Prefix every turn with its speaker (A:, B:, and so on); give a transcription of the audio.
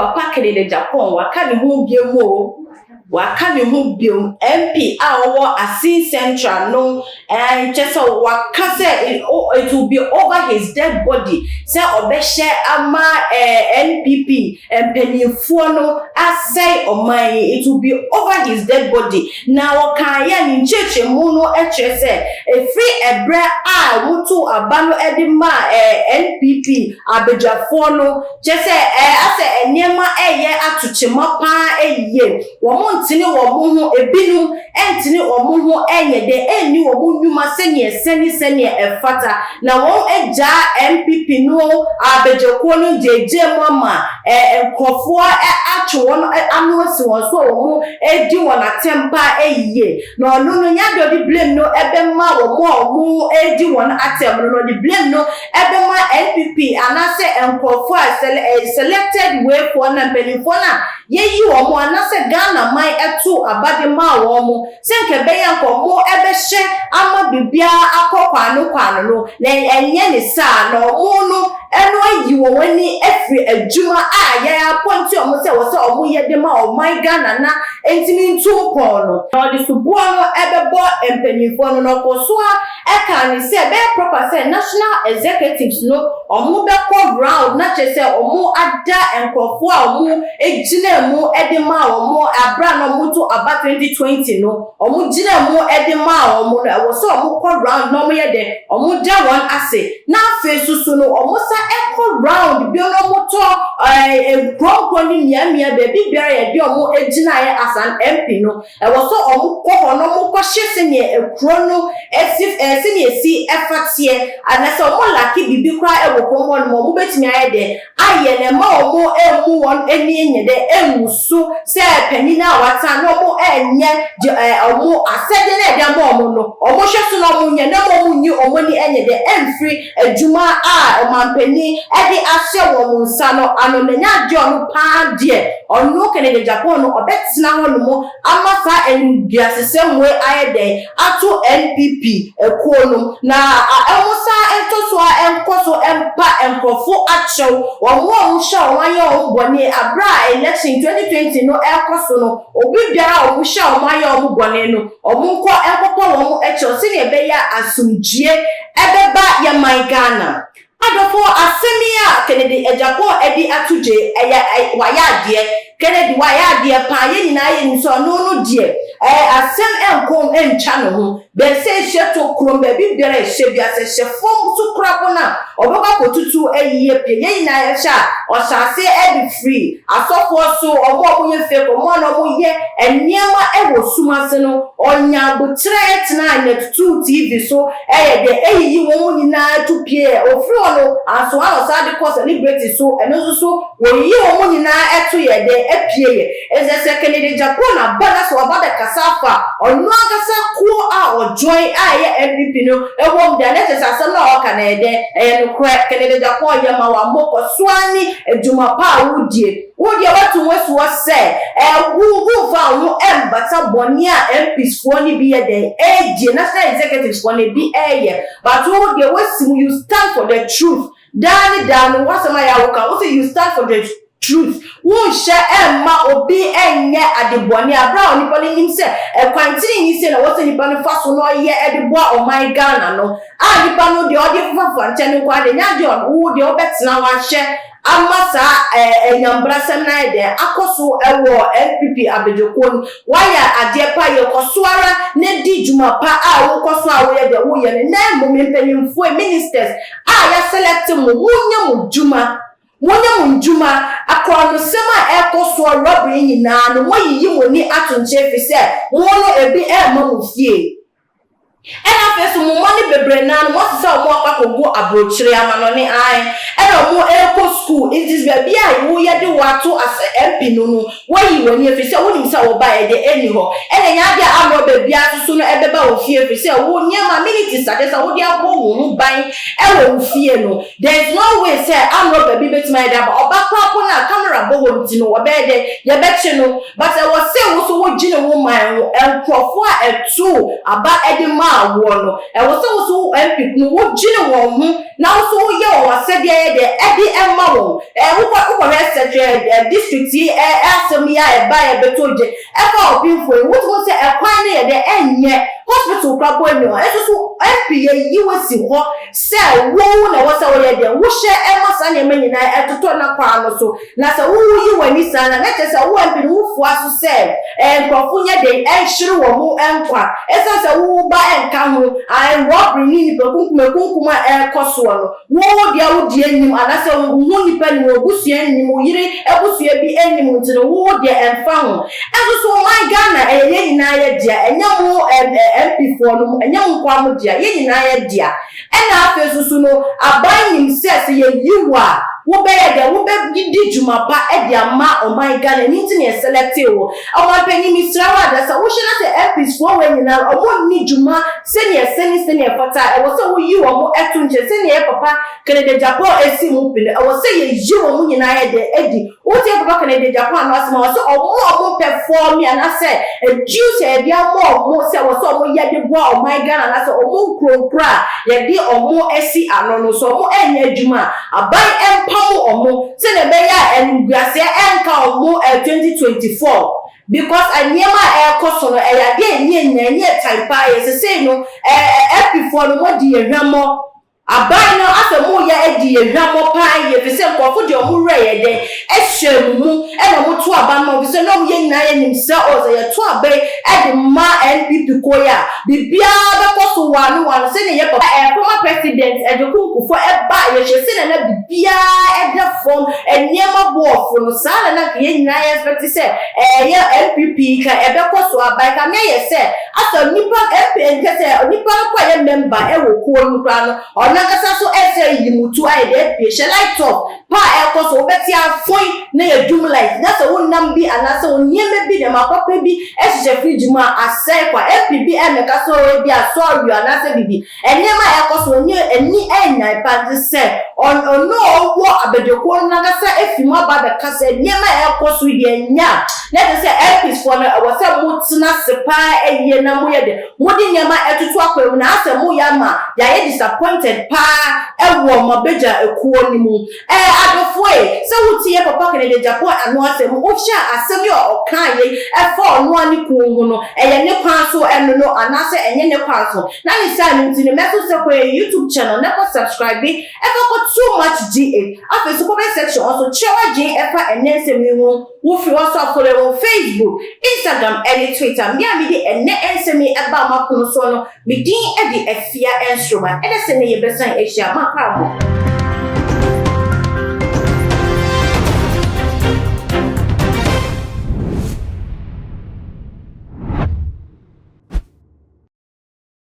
A: papa Kennedy Japan waka ne ho biemu waka ne ho biemu MP awo Asin Central no just waka say it will be over his dead body say obehye ama NPP empanifo no asay oman it will be over his dead body now kan ya ni cheche mu no eche say free ebre a mutu abano edima NPP abejafo no just say ase enema eye atuchema pa eye wo ntini wo ho ebinu entini wo ho enye de eni wo nnuma seni efata na wo eja MPP no abejako no jeje mama enkofo atwo no anu asi won so wo edi won atempa eye no no nya do di blame no ebema wo mo edi won atem no di blame no ebema NPP anase enkofo selected way for na penifo na yeyi wo mo anase Ghana mai etu abade ma wo mo senke be yankomo ebehye ama bibia akokwano no na enye ne sa no mo no eno ayi wo wani efri adwuma a ya appoint o mo se wo se o mo ye de ma o mai Ghana na entimi ntumpo no no di subo no ebebo empanifo no koso a eka ni se be proper say national executives no o mo be ko ground na che se o mo ada enkofo a o mo ejina mu ede ma o mo abra no mo to aba 2020 no o mo jina mu ede ma o mo wo se o mo ko ground no mo ye de o mo da one ase na afi susu no o mo sa echo round bi no mo to bronco ni miamia baby biara ye de o mo ejina ye asan MP no wo so o mo ko ho no mo ko hyese ne ekro no esi ne esi efatie anase o mo laki bibi kra e wo ko mo no mo betimi aye de aye ne ma o mo emu won eni enye de emusu se panina wata no mo enye o mo asede na de ma o mo no o mo hweso no mo nye na mo nyi o mo ni enye de emfri adwuma a o mampani e de ahye wo mo nsa no ano na nya de o pa de onu Kennedy Japan no obetina ho no mo amasa enduasesem we aye de ato NPP ekuo no na emusa entoso a enkoso empa enkofo achew wo mo hye o waye o bone abra election 2020 no ekoso no obi biara o hye o waye o bone no o mo nko enkopo wo mo eche se ne be ya asumdie ebeba ya man Ghana adofo asemia Kennedy Japan edi atuje waya de Kennedy waya de pa ye nyina ye nso no de asem enkom encha no ho be se hyeto krom be bi biara hye bia se hye fom su krabo na obeka kotutu ayiye pe ye nyina ye sha o sase edi free asofo so omo ye fe ko mo no mo ye eniema ewo sumase no onya botre tena na tutu TV so de eyiyi won nyina tupie ofri ono aso ano sa de ko celebrity so eno so wo yi won nyina eto ye de epie ye ezese Kennedy Japan abada so abada kasafa onu akasa ku a o join a ye NPP no ewo mda na tesa asem na o ka na de no kra Kennedy Japan ye ma wa moko swani eduma pa wudie watu wesu wase wu fa wo embata boni a MPs fo ni bi ye de national executives fo ni bi eye but wo de wesu you stand for the truth dan wasema ya woka wo say you stand for the truth won she emma obi enye adeboni abra oni poli nim se kwantini ni se na wo se ni pano faso no ye edebo o my Ghana no a ni pano de odi fufa nche ni kwa de nya de wo de obetina wa hye amasa enyambra semna de akoso ewo NPP abejoko waya adepa ye kosoara ne di juma pa a wo koso a wo ye de wo ye ne na mo mpenimfo ministers a ya select mo munya mo juma akwa no sema ekoso robbery nyina no moyiyi moni atonche fi se wo no ebi ma mo fie ena fesu mo money bebre na no mo se o mo akwakogo abrochire amanone ai ena mo eko school it is be bia wo ye de wato as MP no woyi woni fi se woni se wo ba ye de eni ho ena nya dia amo be bia so no ebeba ofie fi say wo nyama military suggest wo dia bo wo ban e wo ofie no there is no way say am no baby betima da ba obakwa po na camera bo wo nti no obe de ye beche no but I was say wo so wo gine wo man wo enkrofo a etu aba ede ma wo no e wo say wo so MP no wo gine wo hu na wo so wo ye wo se de ye de ede emma wo wo secretary district asemi ya eba ye betoje e ka obinfo wo to say e kwan ne ye de enye hospital krabo emi o so MP ye yiwesi ho say wo na wo say wo ye de wo hye emma sa ne manyina etoto na kwa no so na say wo yi wani sana na che say wo MP wo fu aso say nkrofo nye de enhire wo mu enkwa esa say wo ba enka ho ai robbery ni kunkuma ekoso no wo dia wo die nim ana say wo nipa ni wo busua nim wo yire ebusua bi enim ntino wo dia emfa ho eso so my Ghana ye nyina ye dia enya mu MP4 no enya mu kwa mu dia ye nyina ye dia ena afesusu no aban nim ses ye yiwa wo be ye de wo be di juma pa e dia ma o my Ghana ni ntine ye select wo o ma panyi misra wa da sa wo hye na se MP4 we nyina o mo ni juma se ne pata e wo se wo yi wo mo etunche se ne papa Canada Japan esi mu pele e wo se ye yi wo mo nyina ye de edi wo te papa Canada Japan no asema wo se o mo perform na se e juice e dia mo se wo se o mo ye de bo o my Ghana na se o mo kronkra ye de o mo esi ano no so mo enya juma aban empam o mo se ne be ya enguase enka o mo 2024 because anyema ekoso no ya de enye time pa ye se no MP4 no mo di ehwamo aban no asemu ya edi ehwamo pa ye fi se nkofo de omu re ye de ehwam mu e na mo to aban no fi se no ye nyina ye nim se o ze ye to aban e de ma NPP ko ya bibia be koso wanu se ne ye papa former president Ejokunkufo e ba ye hye se na bibia e de form enyema bo ofo no sa na ye nyina ye expect se ye NPP ka e be koso aban ka me ye se asa nipa MP se nipa ko ye member e wo ko nu kra no nakasa so ese yimutu ai de pie like top pa ekoso obeti afoi na ye dum like na se wonnam bi anase onnieme bi de makopɛ bi ehye fridge mu asai kwa FPB emeka so we bi asori anase bibi enniema ekoso onye eni enyan pa se ono owo abedeko nakasa efimu aba be kasa enniema ekoso di enya na de se FPs for na wo se mutuna sepa eye na mo ye de modi enniema etutu akwa na ase mo ya ma ya ye disappointed pa ewo mabeja ekuo ni mu adofo se wutie papa Canada Japan anu asem ofia asem yo okan ye efo onu ani kuongu no eye ne kwan so eno no anase enye ne kwan so na ni sa ni ntini meso se ko YouTube channel na ko subscribe efo ko too much G8 afi so comment section also chewa G efa enensem ni hu wo fi also follow Facebook Instagram and Twitter mi amidi enne ensemi eba makono so no mi din e di efia enstroma ede se ne ye besan Asia makamo